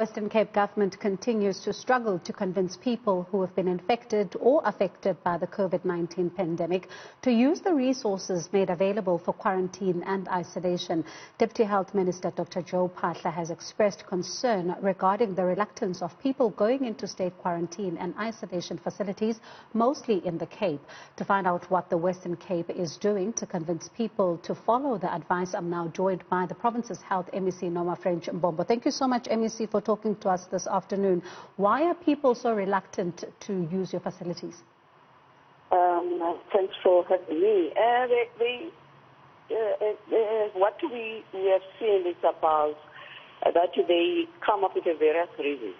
Western Cape government continues to struggle to convince people who have been infected or affected by the COVID-19 pandemic to use the resources made available for quarantine and isolation. Deputy Health Minister Dr. Joe Phaahla has expressed concern regarding the reluctance of people going into state quarantine and isolation facilities, mostly in the Cape. To find out what the Western Cape is doing to convince people to follow the advice, I'm now joined by the province's Health MEC, Nomafrench Mbombo. Thank you so much, MEC, for talking to us this afternoon. Why are people so reluctant to use your facilities? Thanks for having me. What we have seen is about that they come up with various reasons.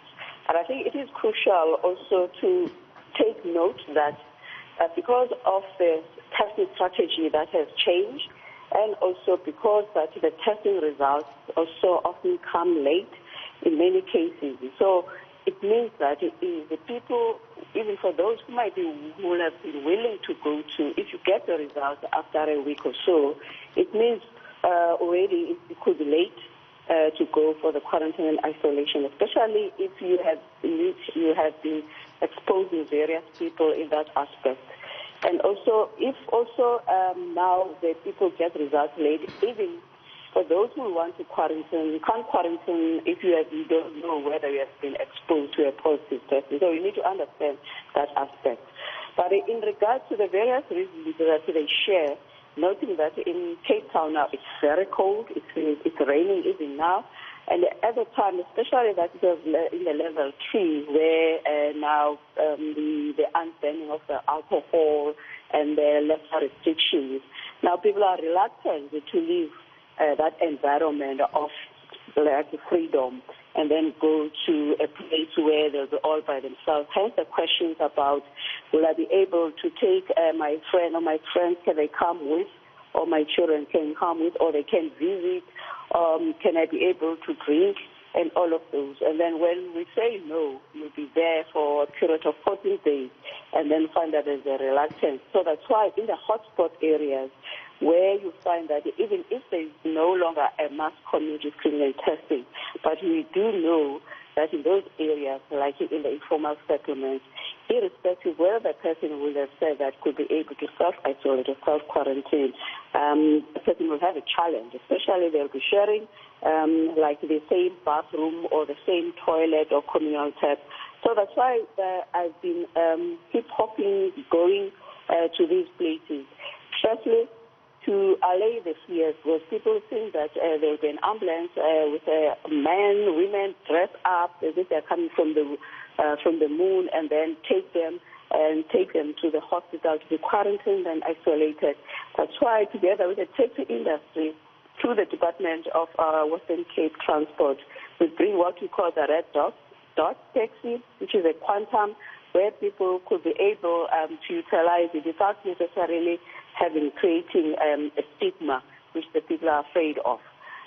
And I think it is crucial also to take note that because of the testing strategy that has changed, and also because that the testing results also often come late in many cases. So it means that the people, even for those who have been willing to go to, if you get the results after a week or so, it means already it could be late to go for the quarantine and isolation, especially if you have been exposing various people in that aspect. And also, if now the people get results late, even for those who want to quarantine, you can't quarantine if you don't know whether you have been exposed to a positive test. So you need to understand that aspect. But in regards to the various reasons that they share, noting that in Cape Town now it's very cold, it's raining even now, and at the time, especially that it was in the level 3, where now the unbanning of the alcohol and the lesser restrictions, now people are reluctant to leave that environment of like freedom and then go to a place where they'll be all by themselves. Hence the questions about, will I be able to take my friend or my friends, can they come with, or my children can come with, or they can visit, can I be able to drink, and all of those. And then when we say no, you'll be there for a period of 14 days, and then find that there's a reluctance. So that's why in the hotspot areas, where you find that even if there is no longer a mass community screening and testing, but we do know that in those areas, like in the informal settlements, irrespective whether the person will have said that could be able to self-isolate or self-quarantine, the person will have a challenge, especially they'll be sharing like the same bathroom or the same toilet or communal tap. So that's why I've been keep hopping, going to these places. Firstly, to allay the fears, because people think that there will be an ambulance with men, women dressed up as if they're coming from the moon, and then take them to the hospital to be quarantined and isolated. That's why, together with the taxi industry, through the Department of Western Cape Transport, we bring what we call the Red Dot taxi, which is a quantum where people could be able to utilize it without necessarily creating a stigma which the people are afraid of.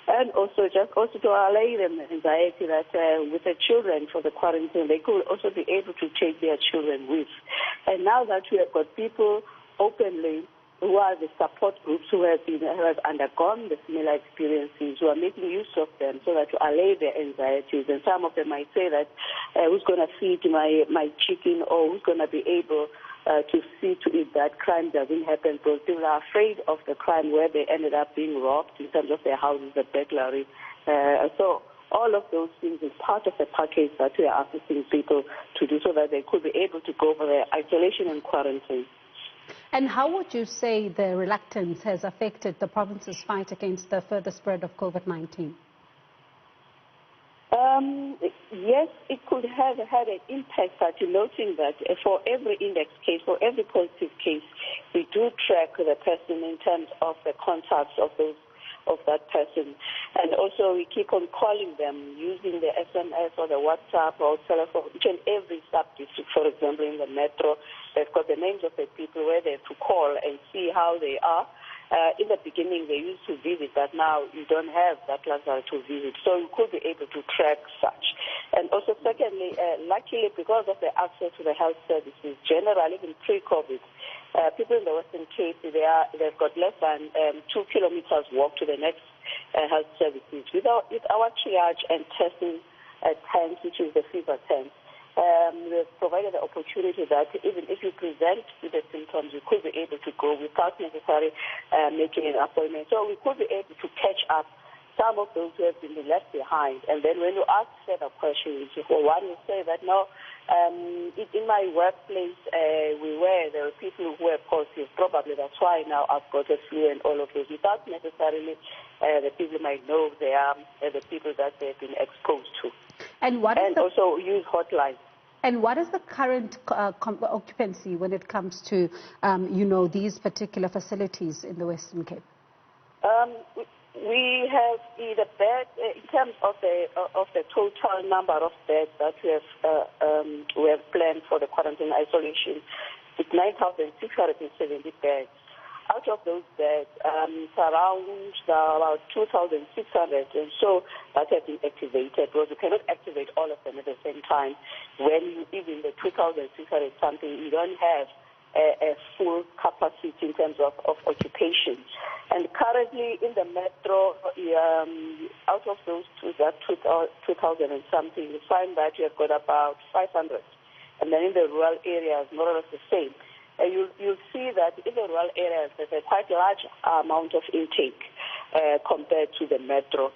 And also to allay them the anxiety that with the children for the quarantine, they could also be able to take their children with. And now that we have got people openly who are the support groups who have undergone the similar experiences, who are making use of them so that to allay their anxieties. And some of them might say that who's going to feed my chicken, or who's going to be able to see to it that crime doesn't happen, because people are afraid of the crime where they ended up being robbed in terms of their houses, the burglary. So all of those things is part of the package that we are assisting people to do so that they could be able to go for their isolation and quarantine. And how would you say the reluctance has affected the province's fight against the further spread of COVID-19? Yes, it could have had an impact, but noting that for every index case, for every positive case, we do track the person in terms of the contacts of that person. And also we keep on calling them using the SMS or the WhatsApp or telephone. Each and every sub-district, for example, in the metro, they've got the names of the people where they have to call and see how they are. In the beginning, they used to visit, but now you don't have that luxury to visit. So you could be able to track such. And also, secondly, luckily, because of the access to the health services, generally, even pre-COVID, people in the Western Cape, they've got less than 2 kilometers walk to the next health services. With our triage and testing tent, which is the fever tent. We've provided the opportunity that even if you present with the symptoms, you could be able to go without necessarily making an appointment. So we could be able to catch up some of those who have been left behind. And then when you ask further questions, one will say that, no, in my workplace, there were people who were positive. Probably that's why now I've got a flu and all of this, without necessarily the people might know they are the people that they've been exposed to. And also use hotlines. And what is the current occupancy when it comes to, these particular facilities in the Western Cape? We have the bed in terms of the total number of beds that we have planned for the quarantine isolation. It's 9,670 beds. Out of those beds, it's around about 2,600 and so that have been activated, because you cannot activate all of them at the same time. When you even the 2,600 something, you don't have a full capacity in terms of occupation. And currently in the metro, out of those 2,000 and something, you find that you have got about 500. And then in the rural areas, more or less the same. You'll see that in the rural areas, there's a quite large amount of intake compared to the metro.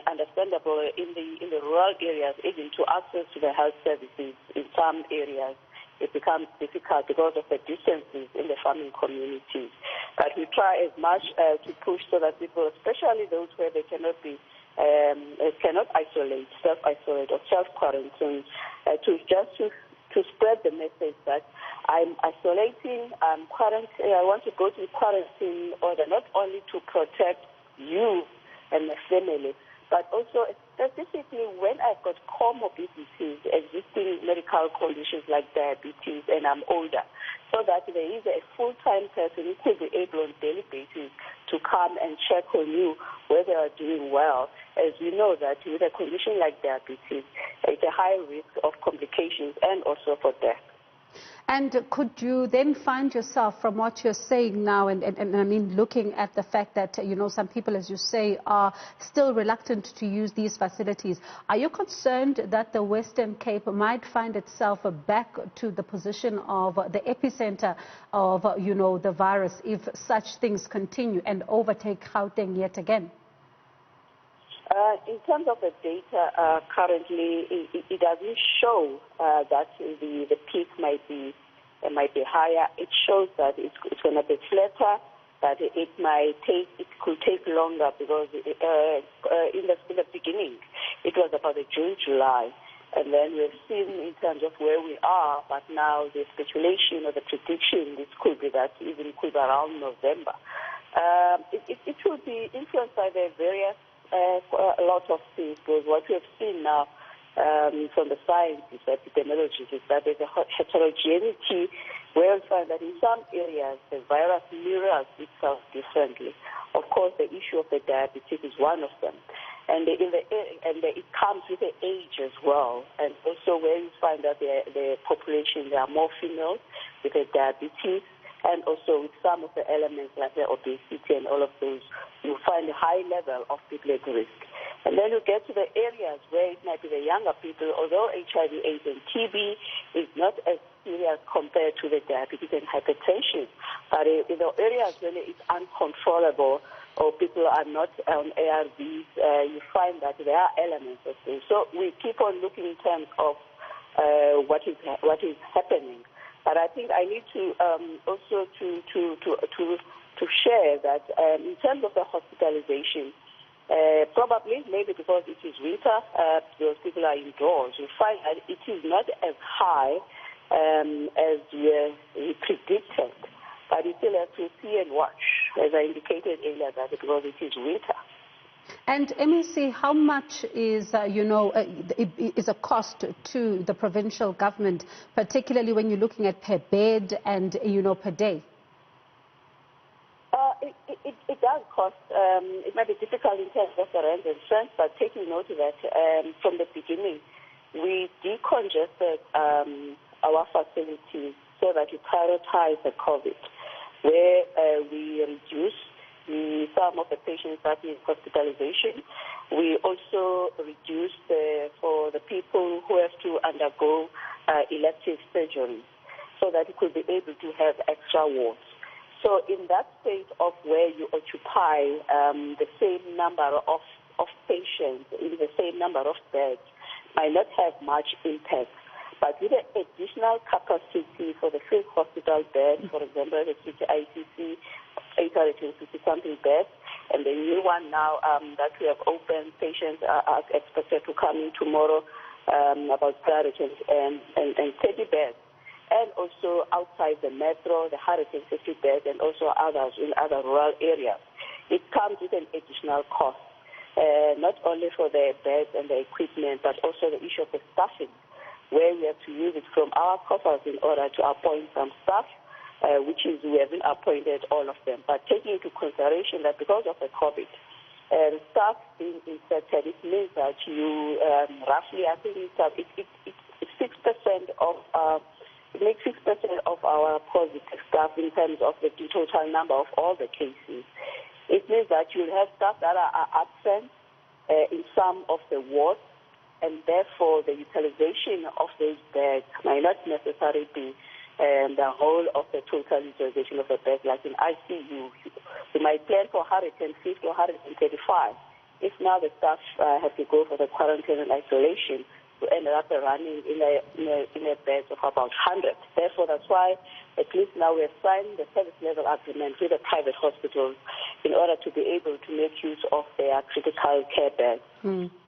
Understandable in the rural areas, even to access to the health services in some areas, it becomes difficult because of the distances in the farming communities. But we try as much to push so that people, especially those where they cannot isolate, self-isolate or self-quarantine, to spread the message that I'm isolating, I'm quarantining, I want to go to quarantine order, not only to protect you and my family, but also specifically when I've got comorbidities, existing medical conditions like diabetes, and I'm older, so that there is a full-time person who could be able on a daily basis to come and check on you whether they are doing well. As we know that with a condition like diabetes, it's a high risk of complications and also for death. And could you then find yourself, from what you're saying now, and I mean looking at the fact that, some people, as you say, are still reluctant to use these facilities, are you concerned that the Western Cape might find itself back to the position of the epicenter of, the virus if such things continue and overtake Gauteng yet again? In terms of the data, currently it doesn't show that the peak might be higher. It shows that it's going to be flatter, but it could take longer because in the beginning it was about June, July, and then we've seen in terms of where we are. But now the speculation or the prediction, this could be that even could be around November. It will be influenced by the various. A lot of things, because what we have seen now from the scientists, epidemiologists, is that there's a heterogeneity where we find that in some areas the virus mirrors itself differently. Of course, the issue of the diabetes is one of them, and it comes with the age as well. And also where you find that the population, there are more females with the diabetes, and also with some of the elements like the obesity and all of those, you find a high level of people at risk. And then you get to the areas where it might be the younger people, although HIV, AIDS, and TB is not as serious compared to the diabetes and hypertension, but in the areas where it's uncontrollable or people are not on ARVs, you find that there are elements of things. So we keep on looking in terms of what is happening. But I think I need to also to share that in terms of the hospitalization, probably maybe because it is winter, those people are indoors, you find that it is not as high as we predicted. But you still have to see and watch, as I indicated earlier, that because it is winter. And MEC, how much is, is a cost to the provincial government, particularly when you're looking at per bed and, per day? It does cost. It might be difficult in terms of the rent and strength, but taking note of that from the beginning, we decongested our facilities so that we prioritize the COVID, where we reduce some of the patients that need hospitalization. We also reduced for the people who have to undergo elective surgery so that you could be able to have extra wards. So in that state of where you occupy the same number of patients in the same number of beds might not have much impact. But with the additional capacity for the field hospital bed, for example, the CTICC, 860-something beds, and the new one now that we have opened, patients are expected to come in tomorrow, about 330 beds. And also outside the metro, the 150 beds, and also others in other rural areas. It comes with an additional cost, not only for the beds and the equipment, but also the issue of the staffing, where we have to use it from our coffers in order to appoint some staff, which is we haven't appointed all of them. But taking into consideration that because of the COVID, the staff being inserted, it means that you roughly, I think it's 6% of it makes 6% of our positive staff in terms of the total number of all the cases. It means that you'll have staff that are absent in some of the wards, and therefore the utilization of those beds might not necessarily be the whole of the total utilization of the beds. Like in ICU, we might plan for 150 or 135. If now the staff have to go for the quarantine and isolation, we end up running in a bed of about 100. Therefore, that's why at least now we have signed the service level agreement with the private hospitals in order to be able to make use of their critical care beds.